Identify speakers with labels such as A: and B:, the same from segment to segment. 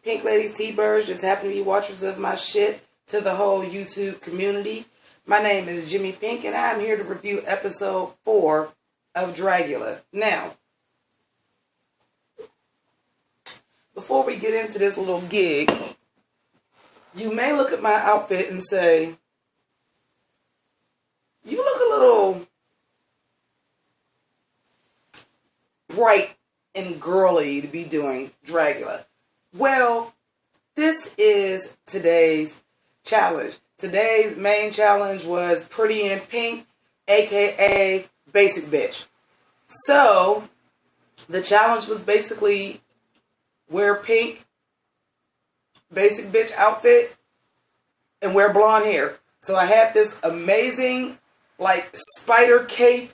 A: Pink Ladies, T-Birds, just happen to be watchers of my shit, to the whole YouTube community. My name is Jimmi Pynk, and I'm here to review episode 4 of Dragula. Now, before we get into this little gig, you may look at my outfit and say, you look a little bright and girly to be doing Dragula. Well, this is today's challenge. Today's main challenge was Pretty in Pink, aka Basic Bitch. So, the challenge was basically wear pink, basic bitch outfit, and wear blonde hair. So I had this amazing, spider cape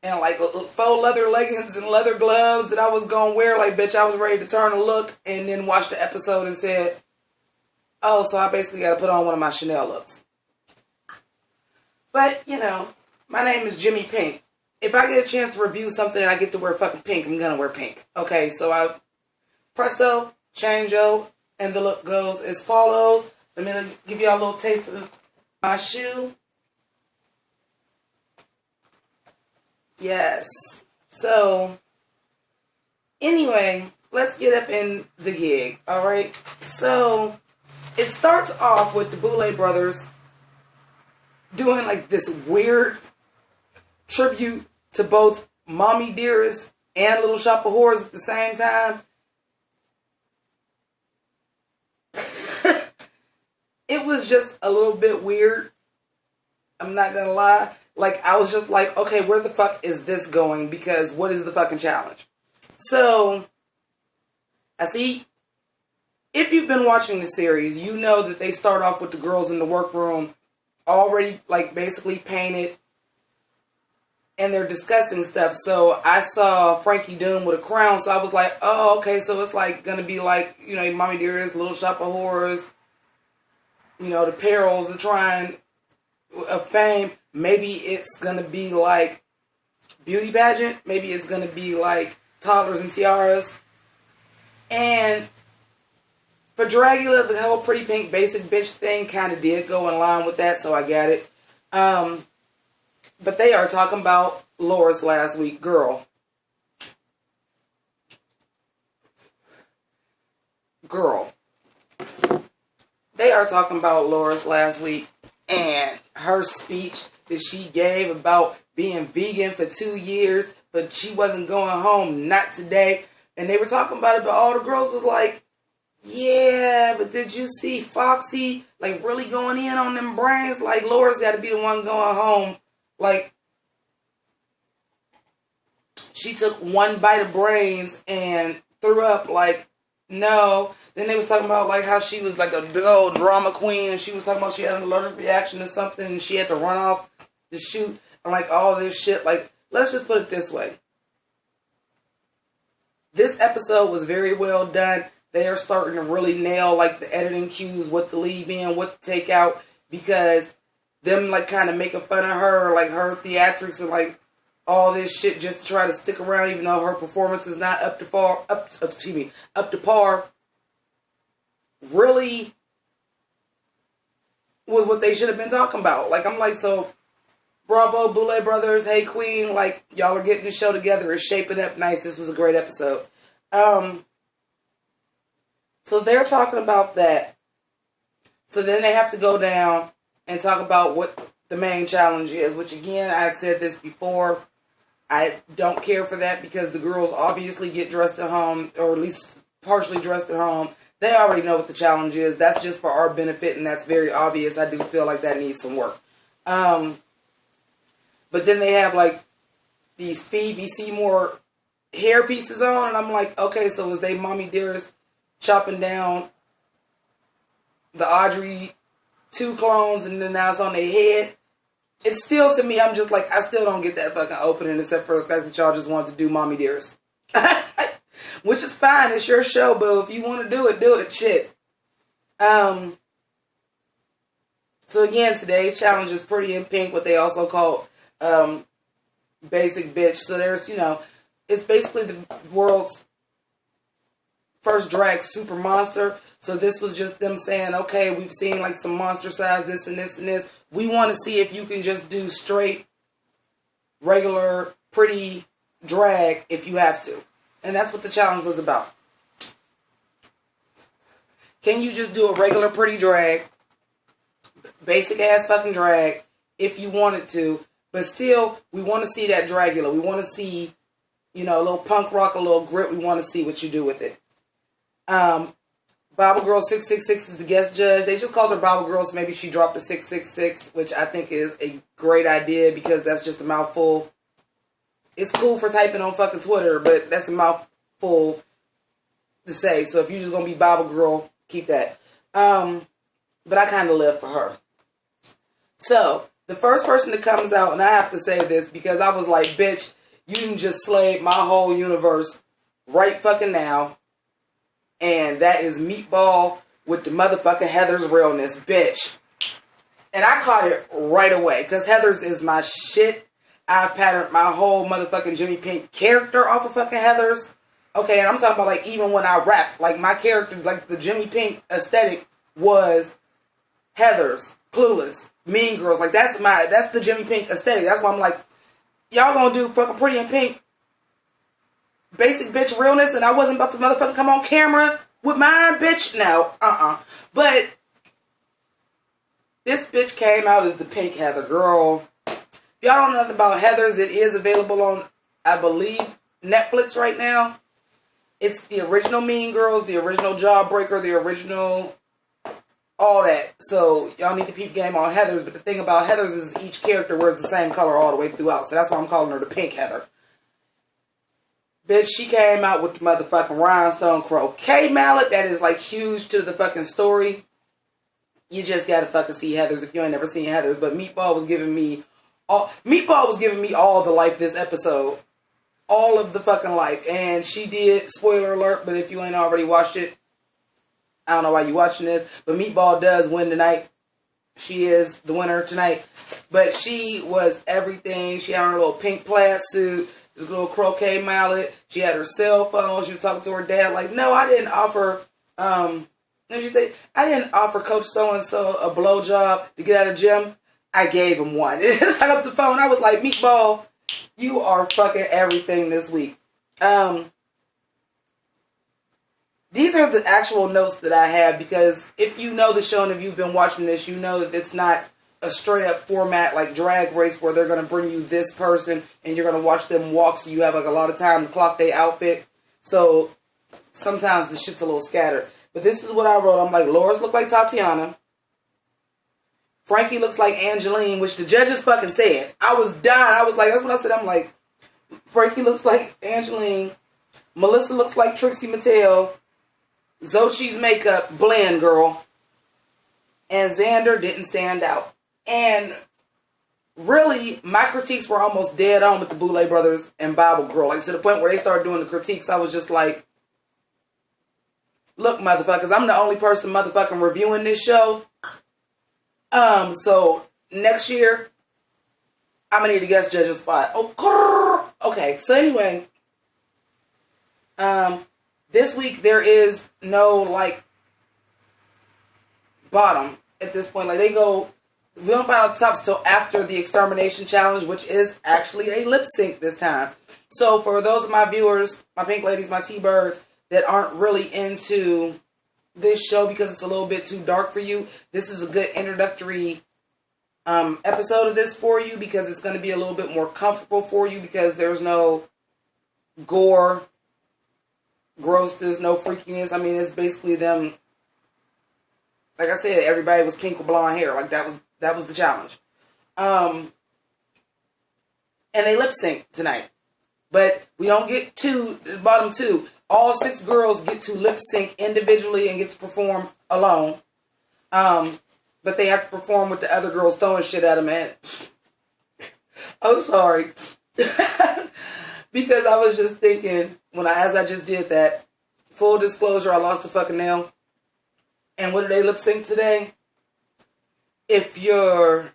A: and, faux leather leggings and leather gloves that I was going to wear. Bitch, I was ready to turn and look and then watch the episode and said, oh, so I basically got to put on one of my Chanel looks. But, my name is Jimmi Pynk. If I get a chance to review something and I get to wear fucking pink, I'm going to wear pink. Okay, so presto, changeo, and the look goes as follows. Let me give y'all a little taste of my shoe. Yes. So, anyway, let's get up in the gig, alright? So, it starts off with the Boulet Brothers doing this weird tribute to both Mommy Dearest and Little Shop of Horrors at the same time. It was just a little bit weird. I'm not gonna lie. I was just okay, where the fuck is this going? Because what is the fucking challenge? So, I see, if you've been watching the series, you know that they start off with the girls in the workroom already, basically painted, and they're discussing stuff. So, I saw Frankie Doom with a crown, so I was like, oh, okay, so it's gonna be Mommy Dearest, Little Shop of Horrors, the perils of trying of fame. Maybe it's gonna be beauty pageant. Maybe it's gonna be toddlers and tiaras. And for Dragula, the whole Pretty Pink Basic Bitch thing kind of did go in line with that, so I got it. But they are talking about Loris last week. Girl. They are talking about Loris last week and her speech that she gave about being vegan for 2 years, but she wasn't going home, not today. And they were talking about it, but all the girls was like, yeah, but did you see Foxy, really going in on them brains? Laura's got to be the one going home. She took one bite of brains and threw up, no. Then they was talking about, how she was, a big old drama queen, and she was talking about she had an allergic reaction to something, and she had to run off the shoot, and, all this shit. Let's just put it this way. This episode was very well done. They are starting to really nail, the editing cues, what to leave in, what to take out, because them, kind of making fun of her, her theatrics and, all this shit just to try to stick around, even though her performance is not up to par, really was what they should have been talking about. So, bravo, Boulet Brothers, hey queen, y'all are getting the show together, it's shaping up nice, this was a great episode. So they're talking about that. So then they have to go down and talk about what the main challenge is, which again, I had said this before, I don't care for that because the girls obviously get dressed at home, or at least partially dressed at home. They already know what the challenge is. That's just for our benefit, and that's very obvious. I do feel like that needs some work. But then they have, these Phoebe Seymour hair pieces on, and I'm like, okay, so was they Mommy Dearest chopping down the Audrey 2 clones, and then now it's on their head? It's still, to me, I'm just I still don't get that fucking opening, except for the fact that y'all just want to do Mommy Dearest. Which is fine, it's your show, but if you want to do it, shit. So again, today's challenge is Pretty in Pink, what they also call Basic Bitch. So there's, it's basically the world's first drag super monster. So this was just them saying, okay, we've seen like some monster size, this and this and this. We want to see if you can just do straight, regular, pretty drag if you have to. And that's what the challenge was about. Can you just do a regular pretty drag, basic ass fucking drag, if you wanted to, but still, we want to see that Dragula. We want to see, you know, a little punk rock, a little grit. We want to see what you do with it. Bible Girl 666 is the guest judge. They just called her Bible Girl, so maybe she dropped a 666, which I think is a great idea because that's just a mouthful. It's cool for typing on fucking Twitter, but that's a mouthful to say. So if you're just going to be Bible Girl, keep that. But I kind of live for her. So, the first person that comes out, and I have to say this because I was like, bitch, you can just slay my whole universe right fucking now. And that is Meatball with the motherfucking Heather's realness, bitch. And I caught it right away because Heather's is my shit. I've patterned my whole motherfucking Jimmi Pynk character off of fucking Heather's. Okay, and I'm talking about like even when I rapped, like my character, like the Jimmi Pynk aesthetic was Heather's, Clueless, Mean Girls. Like that's the Jimmi Pynk aesthetic. That's why I'm like, y'all gonna do fucking Pretty in Pink, basic bitch realness, and I wasn't about to motherfucking come on camera with mine, bitch. No, But this bitch came out as the Pink Heather girl. If y'all don't know nothing about Heather's, it is available on, I believe, Netflix right now. It's the original Mean Girls, the original Jawbreaker, the original all that. So y'all need to peep game on Heather's. But the thing about Heather's is each character wears the same color all the way throughout. So that's why I'm calling her the Pink Heather. Bitch, she came out with the motherfucking rhinestone croquet mallet. That is like huge to the fucking story. You just gotta fucking see Heather's if you ain't never seen Heather's. But Meatball was giving me all the life this episode. All of the fucking life. And she did, spoiler alert, but if you ain't already watched it, I don't know why you watching this, but Meatball does win tonight. She is the winner tonight. But she was everything. She had her little pink plaid suit, this little croquet mallet. She had her cell phone. She was talking to her dad like, no, I didn't offer, what did she say? I didn't offer Coach so-and-so a blowjob to get out of gym. I gave him one. And I hung up the phone. I was like, Meatball, you are fucking everything this week. These are the actual notes that I have because if you know the show and if you've been watching this, you know that it's not a straight up format like Drag Race where they're going to bring you this person and you're going to watch them walk so you have like a lot of time to clock their outfit. So sometimes the shit's a little scattered. But this is what I wrote. I'm like, Laura's look like Tatiana. Frankie looks like Angeline, which the judges fucking said. I was dying. I was like, that's what I said. I'm like, Frankie looks like Angeline. Melissa looks like Trixie Mattel. Xochi's makeup, blend girl. And Xander didn't stand out. And really, my critiques were almost dead on with the Boulet Brothers and Bible Girl. Like, to the point where they started doing the critiques, I was just like, look, motherfuckers, I'm the only person motherfucking reviewing this show. So, next year, I'm gonna need a guest judging spot. Oh, okay, so anyway, this week there is no, like, bottom at this point. Like, we don't find out the tops till after the Extermination Challenge, which is actually a lip sync this time. So, for those of my viewers, my pink ladies, my T-birds, that aren't really into this show because it's a little bit too dark for you, this is a good introductory episode of this for you because it's going to be a little bit more comfortable for you because there's no gore, grossness, no freakiness. I mean, it's basically them. Like I said, everybody was pink with blonde hair. Like that was the challenge. And they lip sync tonight, but we don't get to the bottom two. All 6 girls get to lip sync individually and get to perform alone. But they have to perform with the other girls throwing shit at them. And I'm sorry. Because I was just thinking, as I just did that, full disclosure, I lost a fucking nail. And what did they lip sync today? If you're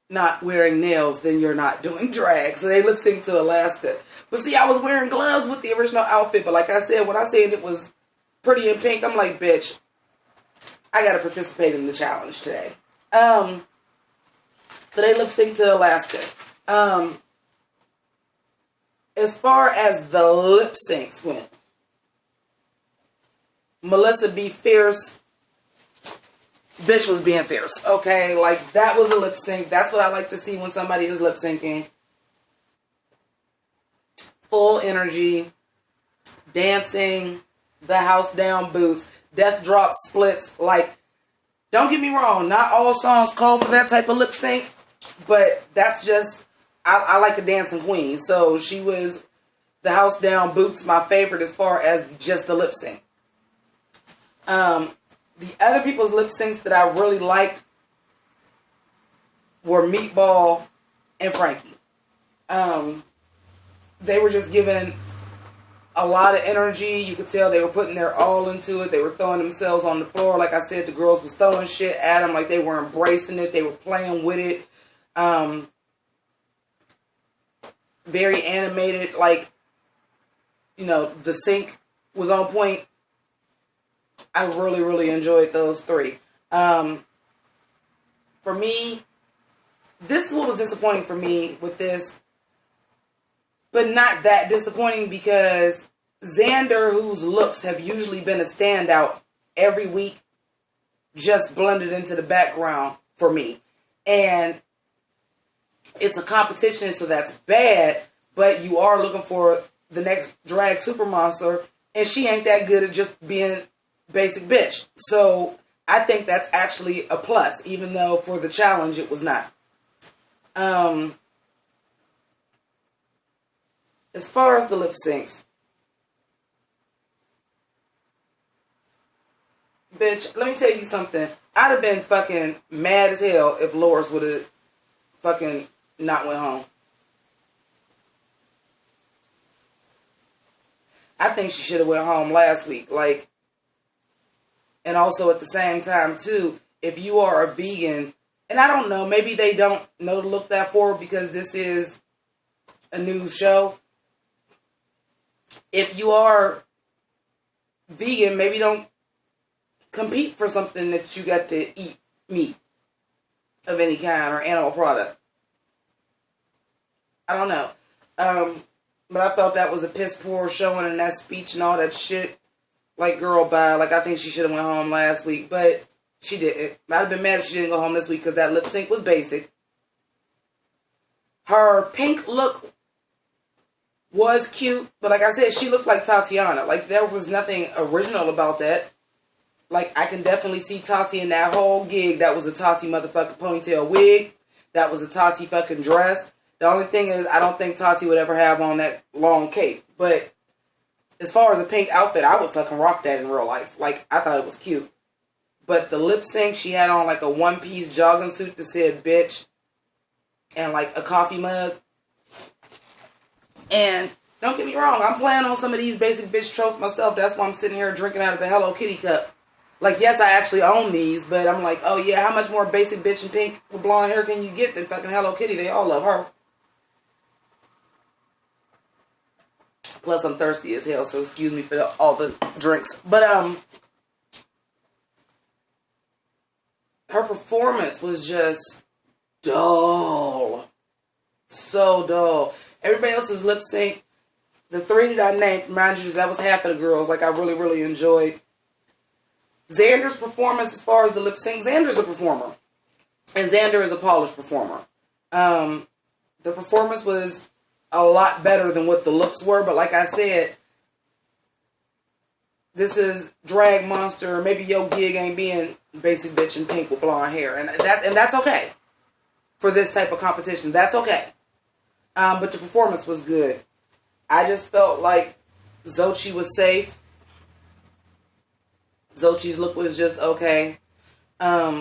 A: not wearing nails, then you're not doing drag. So they lip sync to Alaska. But see, I was wearing gloves with the original outfit. But like I said, when I said it was Pretty in Pink. I'm like, bitch, I gotta participate in the challenge today. So they lip sync to Alaska. As far as the lip syncs went, Melissa B. Fierce, bitch was being fierce. Okay, like that was a lip sync. That's what I like to see when somebody is lip syncing. Full energy, dancing, the house down boots, death drop splits. Like, don't get me wrong, not all songs call for that type of lip sync, but that's just, I like a dancing queen. So she was the house down boots, my favorite as far as just the lip sync. The other people's lip syncs that I really liked were Meatball and Frankie. They were just giving a lot of energy. You could tell they were putting their all into it. They were throwing themselves on the floor. Like I said, the girls was throwing shit at them. Like they were embracing it. They were playing with it. Very animated. Like, you know, the sync was on point. I really, really enjoyed those three. For me, this is what was disappointing for me with this. But not that disappointing because Xander, whose looks have usually been a standout every week, just blended into the background for me. And it's a competition, so that's bad. But you are looking for the next drag super monster. And she ain't that good at just being basic bitch. So I think that's actually a plus, even though for the challenge it was not. As far as the lip syncs, bitch, let me tell you something. I'd have been fucking mad as hell if Loris would have fucking not went home. I think she should have went home last week. Like, and also at the same time too, if you are a vegan, and I don't know, maybe they don't know to look that forward because this is a new show. If you are vegan, maybe don't compete for something that you got to eat meat of any kind or animal product. I don't know. But I felt that was a piss poor showing in that speech and all that shit. Like, girl, bye. Like, I think she should have went home last week, but she didn't. I'd have been mad if she didn't go home this week because that lip sync was basic. Her pink look was cute, but like I said, she looked like Tatiana. Like, there was nothing original about that. Like, I can definitely see Tati in that whole gig. That was a Tati motherfucking ponytail wig. That was a Tati fucking dress. The only thing is, I don't think Tati would ever have on that long cape. But as far as a pink outfit, I would fucking rock that in real life. Like, I thought it was cute. But the lip sync, she had on like a one-piece jogging suit that said bitch. And like a coffee mug. And don't get me wrong, I'm playing on some of these basic bitch tropes myself. That's why I'm sitting here drinking out of a Hello Kitty cup. Like, yes, I actually own these, but I'm like, oh yeah, how much more basic bitch and pink with blonde hair can you get than fucking Hello Kitty? They all love her. Plus, I'm thirsty as hell, so excuse me for all the drinks. But, her performance was just dull. So dull. Everybody else's lip sync, the three that I named, mind you, that was half of the girls. Like, I really, really enjoyed Xander's performance as far as the lip sync. Xander's a performer. And Xander is a polished performer. The performance was a lot better than what the looks were. But like I said, this is Drag Monster. Maybe your gig ain't being basic bitch and pink with blonde hair. And that's okay. For this type of competition. That's okay. But the performance was good. I just felt like Xochitl was safe. Xochitl's look was just okay. But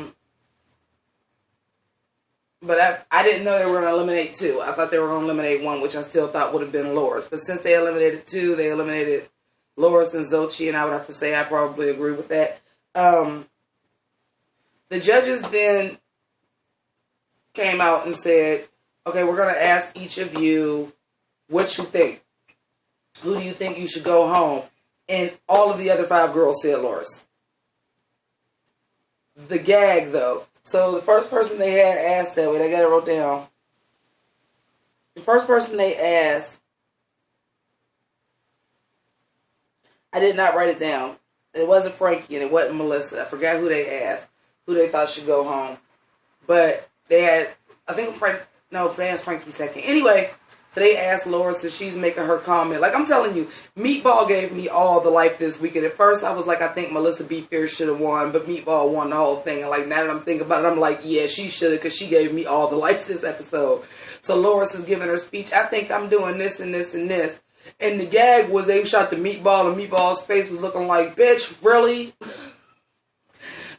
A: I didn't know they were going to eliminate two. I thought they were going to eliminate one, which I still thought would have been Loris. But since they eliminated two, they eliminated Loris and Xochitl, and I would have to say I probably agree with that. The judges then came out and said, okay, we're going to ask each of you what you think. Who do you think you should go home? and all of the other 5 girls said Loris. The gag, though. So the first person they had asked that, wait, I got it wrote down. The first person they asked, I did not write it down. It wasn't Frankie and it wasn't Melissa. I forgot who they asked, who they thought should go home. But they had, I think they asked Frankie second. Anyway, so they asked Laura, so she's making her comment. Like, I'm telling you, Meatball gave me all the life this week. And at first I was like, I think Melissa B. Fierce should have won, but Meatball won the whole thing. And like, now that I'm thinking about it, I'm like, yeah, she should have, because she gave me all the life this episode. So Loris is giving her speech. I think I'm doing this and this and this. And the gag was they shot the Meatball, and Meatball's face was looking like, bitch, really?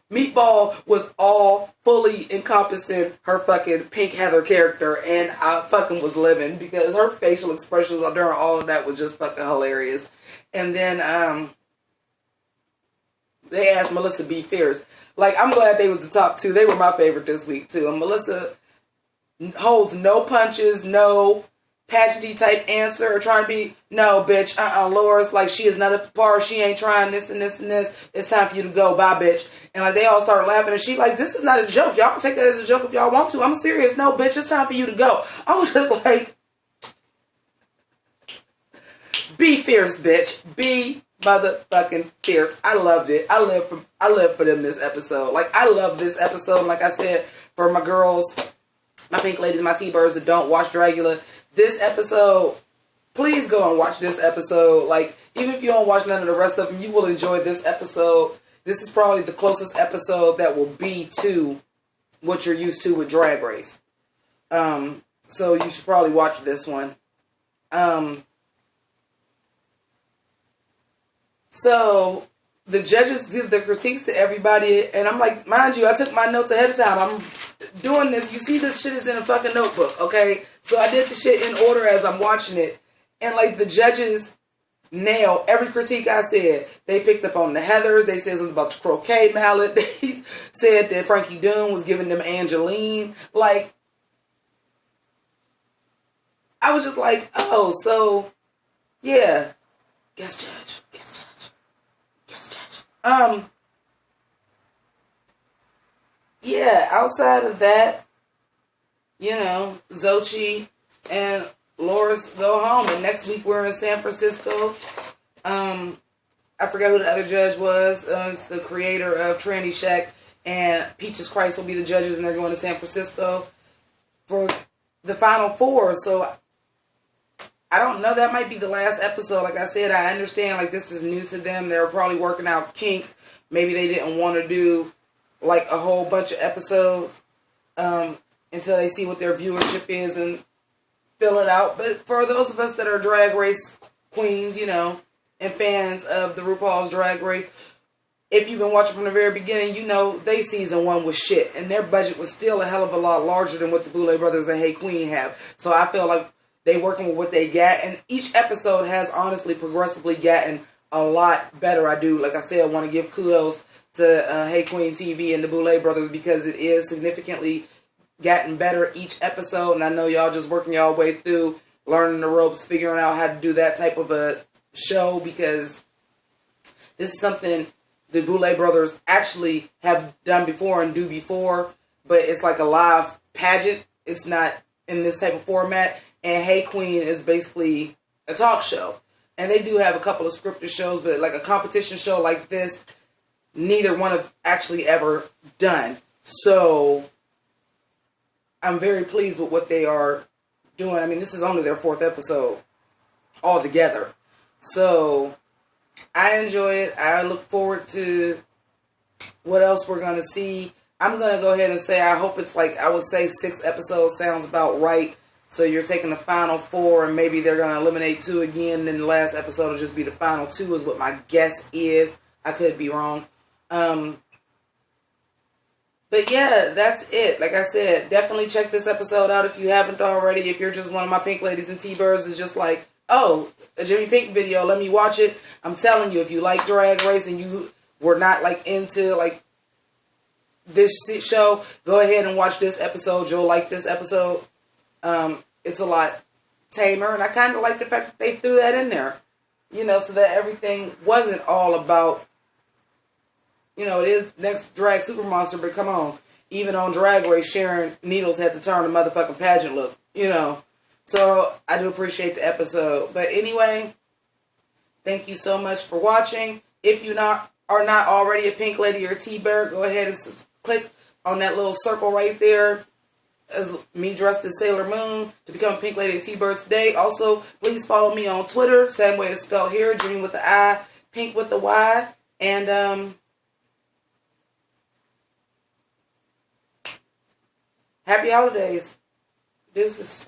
A: Meatball was all fully encompassing her fucking Pynk Heather character, and I fucking was living, because her facial expressions during all of that was just fucking hilarious. And then they asked Melissa B. Fierce. Like, I'm glad they was the top 2. They were my favorite this week too. And Melissa holds no punches, no pageanty type answer, or trying to be, no, bitch, Laura's like, she is not up to par, she ain't trying this and this and this, it's time for you to go, bye, bitch. And like, they all start laughing, and she like, this is not a joke, y'all can take that as a joke if y'all want to, I'm serious, no, bitch, it's time for you to go. I was just like, be fierce, bitch, be motherfucking fierce. I loved it. I live for them this episode. Like, I love this episode. Like I said, for my girls, my pink ladies, my T-birds that don't watch Dragula, this episode, please go and watch this episode. Like, even if you don't watch none of the rest of them, you will enjoy this episode. This is probably the closest episode that will be to what you're used to with Drag Race. So you should probably watch this one. So the judges give their critiques to everybody, and I'm like, mind you, I took my notes ahead of time. I'm doing this. You see, this shit is in a fucking notebook, okay? So I did the shit in order as I'm watching it. And like, the judges nail every critique I said. They picked up on the Heathers. They said something about the croquet mallet. They said that Frankie Doon was giving them Angeline. Like, I was just like, oh, so, yeah. Guest judge. Yeah, outside of that, you know, Xochitl and Loris go home, and next week we're in San Francisco. I forgot who the other judge was. It's the creator of Tranny Shack, and Peaches Christ will be the judges, and they're going to San Francisco for the final 4. So I don't know, that might be the last episode. Like I said, I understand, like, this is new to them. They're probably working out kinks. Maybe they didn't want to do like a whole bunch of episodes until they see what their viewership is and fill it out. But for those of us that are Drag Race queens, you know, and fans of the RuPaul's Drag Race, if you've been watching from the very beginning, you know they season 1 was shit, and their budget was still a hell of a lot larger than what the Boulet Brothers and Hey Queen have. So I feel like they working with what they got, and each episode has honestly progressively gotten a lot better. I do, like I said, I want to give kudos to Hey Queen TV and the Boulet Brothers, because it is significantly gotten better each episode, and I know y'all just working y'all way through, learning the ropes, figuring out how to do that type of a show, because this is something the Boulet Brothers actually have done before and do before, but it's like a live pageant. It's not in this type of format, and Hey Queen is basically a talk show, and they do have a couple of scripted shows, but like a competition show like this, neither one have actually ever done. So I'm very pleased with what they are doing. I mean, this is only their 4th episode altogether. So I enjoy it. I look forward to what else we're going to see. I'm going to go ahead and say I hope it's like, I would say 6 episodes sounds about right. So you're taking the final 4, and maybe they're going to eliminate 2 again, and then the last episode will just be the final 2 is what my guess is. I could be wrong. But yeah, that's it. Like I said, definitely check this episode out if you haven't already. If you're just one of my pink ladies and T-birds is just like, oh, a Jimmi Pynk video, let me watch it. I'm telling you, if you like Drag Race and you were not like into like this show, go ahead and watch this episode. You'll like this episode. It's a lot tamer, and I kind of like the fact that they threw that in there. You know, so that everything wasn't all about, you know, it is next drag super monster, but come on. Even on Drag Race, Sharon Needles had to turn a motherfucking pageant look, you know. So I do appreciate the episode. But anyway, thank you so much for watching. If you are not already a Pink Lady or T-Bird, go ahead and click on that little circle right there as me dressed as Sailor Moon to become Pink Lady and T-Bird today. Also, please follow me on Twitter, same way it's spelled here, Jimmi with the I, Pynk with the Y, and happy holidays. Deuces.